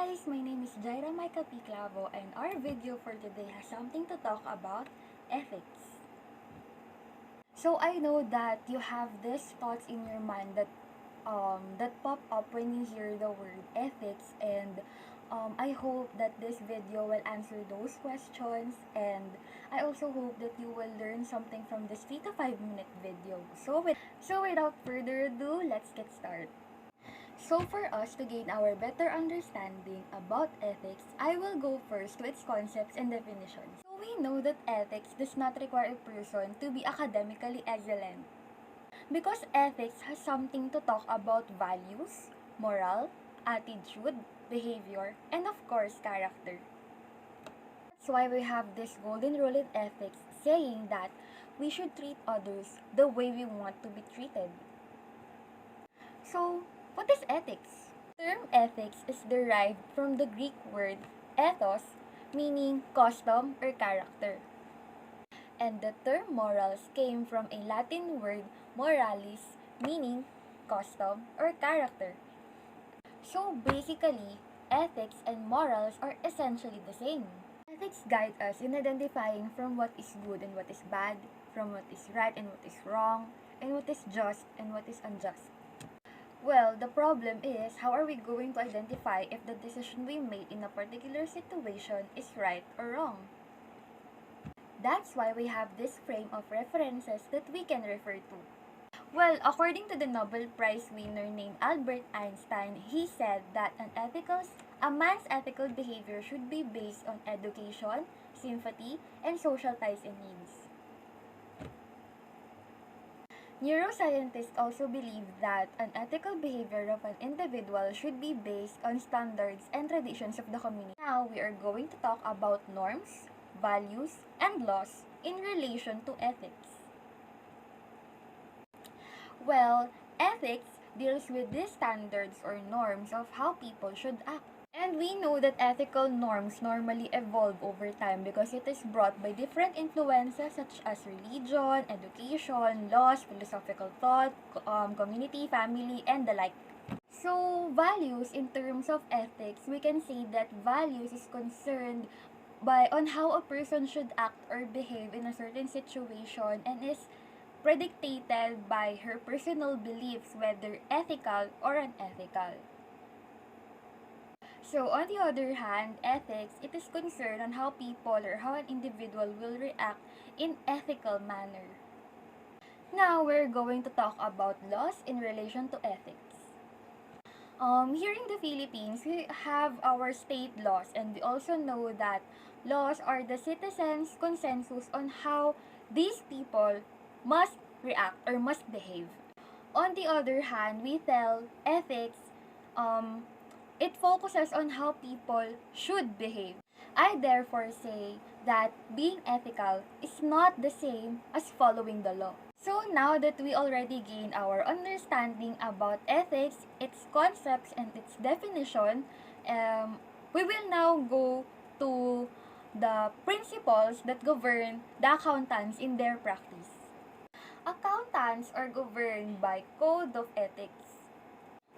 guys! My name is Jaira Micah Clavo, and our video for today has something to talk about ethics. So I know that you have these thoughts in your mind that pop up when you hear the word ethics, and I hope that this video will answer those questions, and I also hope that you will learn something from this 3 to 5 minute video. So without further ado, let's get started. So for us to gain our better understanding about ethics, I will go first to its concepts and definitions. So we know that ethics does not require a person to be academically excellent, because ethics has something to talk about values, moral, attitude, behavior, and of course, character. That's why we have this golden rule in ethics saying that we should treat others the way we want to be treated. So, what is ethics? The term ethics is derived from the Greek word ethos, meaning custom or character. And the term morals came from a Latin word moralis, meaning custom or character. So basically, ethics and morals are essentially the same. Ethics guide us in identifying from what is good and what is bad, from what is right and what is wrong, and what is just and what is unjust. Well, the problem is, how are we going to identify if the decision we made in a particular situation is right or wrong? That's why we have this frame of references that we can refer to. Well, according to the Nobel Prize winner named Albert Einstein, he said that a man's ethical behavior should be based on education, sympathy, and social ties and needs. Neuroscientists also believe that an ethical behavior of an individual should be based on standards and traditions of the community. Now, we are going to talk about norms, values, and laws in relation to ethics. Well, ethics deals with these standards or norms of how people should act. And we know that ethical norms normally evolve over time because it is brought by different influences such as religion, education, laws, philosophical thought, community, family, and the like. So, values in terms of ethics, we can say that values is concerned on how a person should act or behave in a certain situation and is predictated by her personal beliefs, whether ethical or unethical. So, on the other hand, ethics, it is concerned on how people or how an individual will react in ethical manner. Now, we're going to talk about laws in relation to ethics. Here in the Philippines, we have our state laws, and we also know that laws are the citizens' consensus on how these people must react or must behave. On the other hand, we tell ethics, it focuses on how people should behave. I therefore say that being ethical is not the same as following the law. So now that we already gained our understanding about ethics, its concepts, and its definition, we will now go to the principles that govern the accountants in their practice. Accountants are governed by Code of Ethics.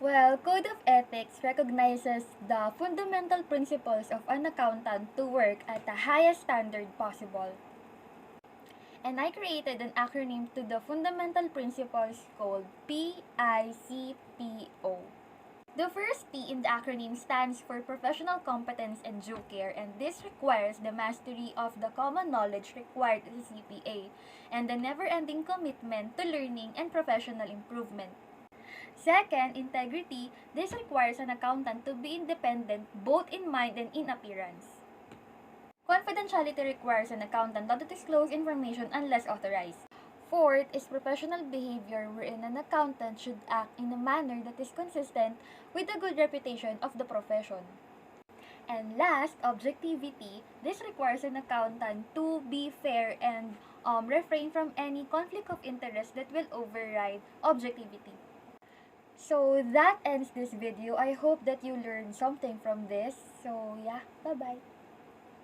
Well, Code of Ethics recognizes the fundamental principles of an accountant to work at the highest standard possible. And I created an acronym to the fundamental principles called PICPO. The first P in the acronym stands for professional competence and due care, and this requires the mastery of the common knowledge required as a CPA and the never-ending commitment to learning and professional improvement. Second, integrity. This requires an accountant to be independent both in mind and in appearance. Confidentiality requires an accountant not to disclose information unless authorized. Fourth is professional behavior, wherein an accountant should act in a manner that is consistent with the good reputation of the profession. And last, objectivity. This requires an accountant to be fair and refrain from any conflict of interest that will override objectivity. So that ends this video. I hope that you learned something from this. So yeah, bye-bye.